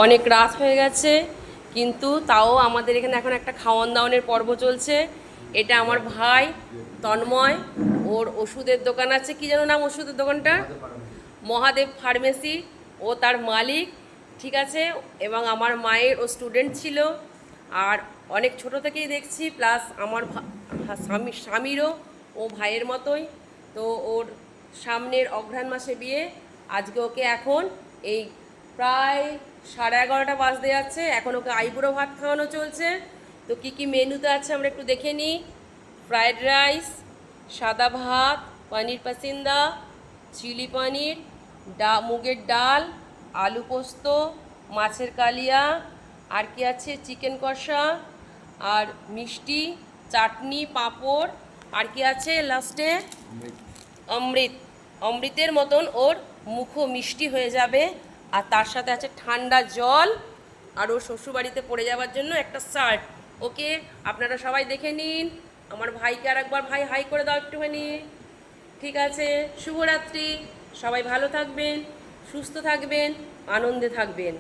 অনেক রাত হয়ে গেছে, কিন্তু তাও আমাদের এখানে এখন একটা খাওয়ান দাওয়ানের পর্ব চলছে। এটা আমার ভাই তন্ময়, ওর ওষুধের দোকান আছে, কি যেন নাম ওষুধের দোকানটা? মহাদেব ফার্মেসি। ও তার মালিক, ঠিক আছে। এবং আমার মায়ের ও স্টুডেন্ট ছিল, আর অনেক ছোট থেকেই দেখছি, প্লাস আমার স্বামীরও ও ভাইয়ের মতোই। তো ওর সামনের অঘ্রাণ মাসে বিয়ে। আজকে ওকে এখন এই প্রায় 11:30 বাজতে যাচ্ছে, এখন ওকে আইবুড়ো ভাত খাওয়ানো চলছে। তো কী কী মেনুতে আছে আমরা একটু দেখে নিই। ফ্রায়েড রাইস, সাদা ভাত, পনির পাসিন্দা, চিলি পনির, মুগের ডাল, আলু পোস্ত, মাছের কালিয়া, আর কি আছে চিকেন কষা, আর মিষ্টি, চাটনি, পাঁপড়, আর কি আছে লাস্টে অমৃত। অমৃতের মতন ওর মুখও মিষ্টি হয়ে যাবে। আর তার সাথে আছে ঠান্ডা জল, আর ওর শ্বশুরবাড়িতে পড়ে যাওয়ার জন্য একটা শার্ট। ওকে, আপনারা সবাই দেখে নিন। আমার ভাইকে আর একবার, ভাই হাই করে দাও একটুখানি। ঠিক আছে, শুভরাত্রি। সবাই ভালো থাকবেন, সুস্থ থাকবেন, আনন্দে থাকবেন।